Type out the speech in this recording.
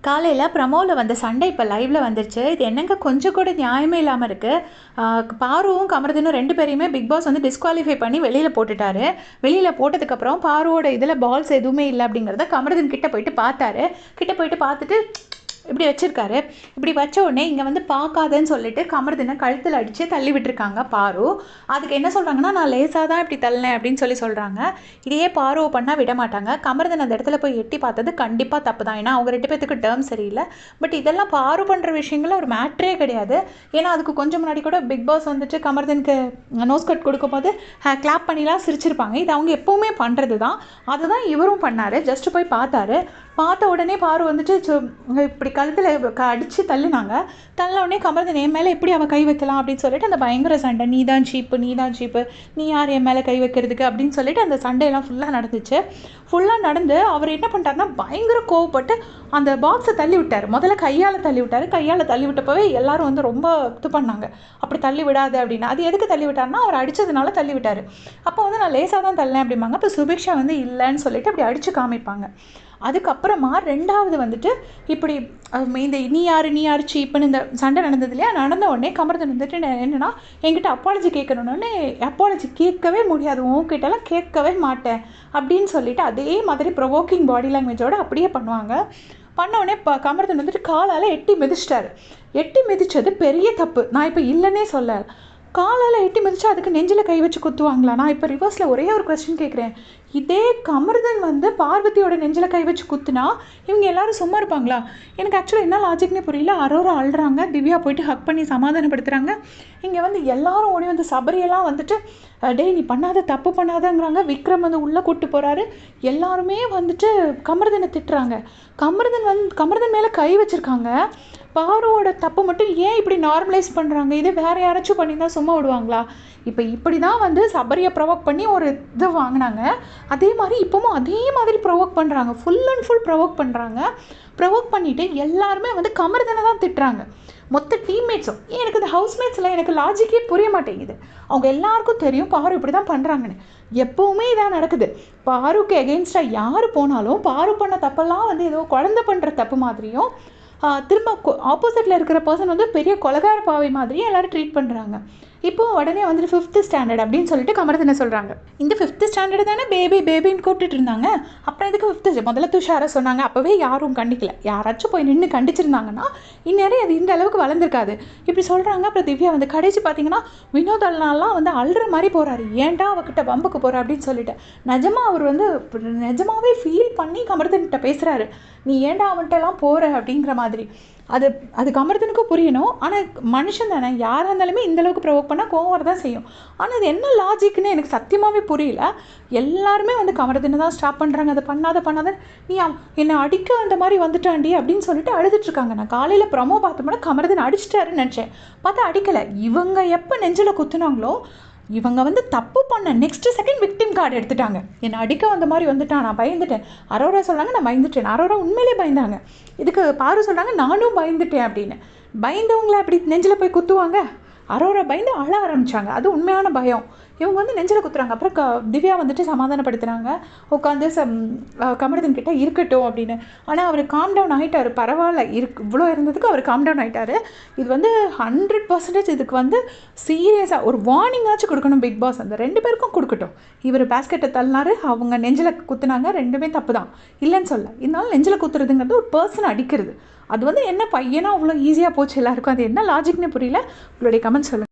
காலையில் ப்ரமோவில் வந்த சண்டை இப்போ லைவில் வந்துருச்சு. இது என்னங்க கொஞ்சம் கூட நியாயமே இல்லாமல் இருக்குது. பாருவும் கமருதனும் 2 பேரையுமே பிக் பாஸ் வந்து டிஸ்குவாலிஃபை பண்ணி வெளியில் போட்டுட்டாரு. வெளியில் போட்டதுக்கப்புறம் பாருவோட இதில் பால்ஸ் எதுவுமே இல்லை அப்படிங்கிறத கமருதன் கிட்ட போயிட்டு பார்த்தாரு. கிட்ட போயிட்டு பார்த்துட்டு இப்படி வச்சுருக்காரு. இப்படி வச்ச உடனே இங்கே வந்து பார்க்காதன்னு சொல்லிட்டு கமருதனை கழுத்தில் அடித்து தள்ளி விட்டுருக்காங்க பாரு. அதுக்கு என்ன சொல்கிறாங்கன்னா, நான் லேசாக தான் இப்படி தள்ளினேன் அப்படின்னு சொல்கிறாங்க. இதையே பாருவை பண்ணால் விட மாட்டாங்க. கமருதன் அந்த இடத்துல போய் எட்டி பார்த்தது கண்டிப்பாக தப்பு தான். ஏன்னா அவங்க 2 பேத்துக்கு டேர்ம் சரியில்லை. பட் இதெல்லாம் பாரு பண்ணுற விஷயங்களும் ஒரு மேட்ரே கிடையாது. ஏன்னா அதுக்கு கொஞ்சம் முன்னாடி கூட பிக் பாஸ் வந்துட்டு கமருதனுக்கு நோஸ் கட் கொடுக்கும்போது கிளாப் பண்ணிலாம் சிரிச்சிருப்பாங்க. இது அவங்க எப்போவுமே பண்ணுறது தான். அதுதான் இவரும் பண்ணார். ஜஸ்ட்டு போய் பார்த்தாரு. பார்த்த உடனே பாரு வந்துட்டு இப்படி கழுத்தில் அடித்து தள்ளினாங்க. தள்ளின உடனே கமருதன் என் மேலே எப்படி அவன் கை வைக்கலாம் அப்படின்னு சொல்லிட்டு அந்த பயங்கர சண்டை, நீ தான் சீப்பு, நீ யார் என் மேலே கை வைக்கிறதுக்கு அப்படின்னு சொல்லிட்டு அந்த சண்டையெல்லாம் ஃபுல்லாக நடந்துச்சு. ஃபுல்லாக நடந்து அவர் என்ன பண்ணிட்டாருன்னா பயங்கர கோவப்பட்டு அந்த பாக்ஸை தள்ளி விட்டார். முதல்ல கையால் தள்ளி விட்டார். கையால் தள்ளி விட்டப்பவே எல்லாரும் வந்து ரொம்ப இது பண்ணாங்க, அப்படி தள்ளி விடாது அப்படின்னு. அது எதுக்கு தள்ளி விட்டார்னா அவர் அடித்ததுனால தள்ளி விட்டார். அப்போ வந்து நான் லேசாக தான் தள்ளேன் அப்படிம்பாங்க. அப்போ சுபிக்ஷா வந்து இல்லைன்னு சொல்லிட்டு அப்படி அடித்து காமிப்பாங்க. அதுக்கப்புறமா 2வது வந்துட்டு இப்படி இந்த நீ யார் சீப்புன்னு இந்த சண்டை நடந்தது இல்லையா, நடந்த உடனே கமருதன் வந்துட்டு என்னென்னா என்கிட்ட அப்பாலஜி கேட்கணுன்னே, அப்பாலஜி கேட்கவே முடியாது, உன்கிட்டலாம் கேட்கவே மாட்டேன் அப்படின்னு சொல்லிட்டு அதே மாதிரி ப்ரொவோக்கிங் பாடி லாங்குவேஜோடு அப்படியே பண்ணுவாங்க. பண்ண உடனே கமருதன் வந்துட்டு காலால் எட்டி மிதிச்சிட்டாரு. எட்டி மிதித்தது பெரிய தப்பு. நான் இப்போ இல்லைன்னே சொல்ல. காலால் எட்டி மிதிச்சா அதுக்கு நெஞ்சில் கை வச்சு குத்துவாங்களா? நான் இப்போ ரிவர்ஸில் ஒரே ஒரு கொஸ்டின் கேட்குறேன். இதே கமருதன் வந்து பார்வதியோட நெஞ்சில் கை வச்சு குத்துனா இவங்க எல்லாரும் சும்மா இருப்பாங்களா? எனக்கு ஆக்சுவலாக என்ன லாஜிக்னே புரியல. அரோரா அழுறாங்க, திவ்யா போயிட்டு ஹக் பண்ணி சமாதானப்படுத்துகிறாங்க. இங்கே வந்து எல்லாரும் ஓடி வந்து சபரியெல்லாம் வந்துட்டு டேய் நீ பண்ணாத, தப்பு பண்ணாதங்கிறாங்க. விக்ரம் வந்து உள்ளே கூப்பிட்டு போகிறாரு. எல்லாருமே வந்துட்டு கமருதனை திட்டுறாங்க. கமருதன் மேலே கை வச்சுருக்காங்க. பாருவோட தப்பு மட்டும் ஏன் இப்படி நார்மலைஸ் பண்ணுறாங்க? இதே வேறு யாராச்சும் பண்ணியிருந்தா சும்மா விடுவாங்களா? இப்போ இப்படி தான் வந்து சபரியை ப்ரொவோக் பண்ணி ஒரு இது வாங்கினாங்க. அதே மாதிரி இப்போவும் அதே மாதிரி ப்ரொவோக் பண்ணுறாங்க. ஃபுல் அண்ட் ஃபுல் ப்ரொவோக் பண்ணுறாங்க. ப்ரொவோக் பண்ணிவிட்டு எல்லாருமே வந்து கமருதனை தான் திட்டுறாங்க. மொத்த டீம்மேட்ஸும். எனக்கு இந்த ஹவுஸ்மேட்ஸில் எனக்கு லாஜிக்கே புரிய மாட்டேங்குது. அவங்க எல்லாருக்கும் தெரியும் பாரு இப்படி தான் பண்ணுறாங்கன்னு. எப்போவுமே இதான் நடக்குது. பாருக்கு எகெயின்ஸ்டாக யார் போனாலும் பாரு பண்ண தப்பெல்லாம் வந்து ஏதோ குழந்தை பண்ணுற தப்பு மாதிரியும் திரும்ப ஆப்போசிட்டில் இருக்கிற பர்சன் வந்து பெரிய கொலகார பாவை மாதிரியே எல்லோரும் ட்ரீட் பண்ணுறாங்க. இப்போது உடனே வந்துட்டு 5th ஸ்டாண்டர்ட் அப்படின்னு சொல்லிட்டு கமருதனை சொல்கிறாங்க. இந்த 5th ஸ்டாண்டர்டு தானே பேபின்னு கூப்பிட்டுட்டு இருந்தாங்க. அப்புறம் இதுக்கு 5th முதல்ல துஷாரை சொன்னாங்க. அப்போவே யாரும் கண்டிக்கல. யாராச்சும் போய் நின்று கண்டிச்சிருந்தாங்கன்னா இந்நேரம் அது இந்த அளவுக்கு வளர்ந்துருக்காது. இப்படி சொல்கிறாங்க. அப்புறம் திவ்யா வந்து கடைசி பார்த்தீங்கன்னா வினோத் அண்ணாலாம் வந்து அழுற மாதிரி போகிறாரு. ஏன்டா அவகிட்ட பம்புக்கு போகிற அப்படின்னு சொல்லிட்டு அவர் வந்து நிஜமாவே ஃபீல் பண்ணி கமருதன்கிட்ட பேசுகிறாரு. நீ ஏன்டா அவன்கிட்டலாம் போகிற அப்படிங்கிற மாதிரி. அது கமருதனுக்கும் புரியணும். ஆனால் மனுஷன் தானே, யாராக இருந்தாலுமே இந்தளவுக்கு ப்ரொவோக் பண்ணால் கோவம் வரதான் செய்யும். ஆனால் அது என்ன லாஜிக்னு எனக்கு சத்தியமாகவே புரியல. எல்லாருமே வந்து கமருதனை தான் ஸ்டாப் பண்ணுறாங்க. அதை பண்ணாத நீ என்னை அடிக்க அந்த மாதிரி வந்துட்டாண்டி அப்படின்னு சொல்லிட்டு அழுதுட்ருக்காங்க. நான் காலையில் ப்ரமோ பார்த்தோம்னா கமருதன் அடிச்சிட்டாருன்னு நினச்சேன். பார்த்தா அடிக்கலை. இவங்க எப்போ நெஞ்சில் குத்துனாங்களோ இவங்க வந்து தப்பு பண்ண நெக்ஸ்ட் செகண்ட் விக்டிம் கார்டு எடுத்துட்டாங்க. என்னை அடிக்க வந்த மாதிரி வந்துட்டான், நான் பயந்துட்டேன். அரோரா சொல்கிறாங்க நான் பயந்துட்டேன். அரோரா உண்மையிலே பயந்தாங்க. இதுக்கு பாரு சொல்கிறாங்க நானும் பயந்துட்டேன் அப்படின்னு. பயந்தவங்கள அப்படி நெஞ்சில் போய் குத்துவாங்க? அரோரா பயந்து அழ ஆரம்பித்தாங்க. அது உண்மையான பயம். இவங்க வந்து நெஞ்சில் குத்துறாங்க. அப்புறம் திவ்யா வந்துட்டு சமாதானப்படுத்துகிறாங்க. உட்காந்து கமருதன் கிட்ட இருக்கட்டும் அப்படின்னு. ஆனால் அவர் காம் டவுன் ஆகிட்டார். பரவாயில்ல இவ்வளோ இருந்ததுக்கு அவர் காம் டவுன் ஆகிட்டார். இது வந்து 100% இதுக்கு வந்து சீரியஸாக ஒரு வார்னிங்காச்சும் கொடுக்கணும் பிக் பாஸ். அந்த 2 பேருக்கும் கொடுக்கட்டும். இவர் பேஸ்கெட்டை தள்ளினாரு, அவங்க நெஞ்சில் குத்துனாங்க. 2மே தப்பு தான், இல்லைன்னு சொல்ல. இருந்தாலும் நெஞ்சில் குத்துறதுங்கிறது ஒரு பர்சனை அடிக்கிறது. அது வந்து என்ன பையனா அவ்வளோ ஈஸியாக போச்சு எல்லாருக்கும். அது என்ன லாஜிக்னு புரியல. உங்களுடைய கமெண்ட் சொல்லுங்கள்.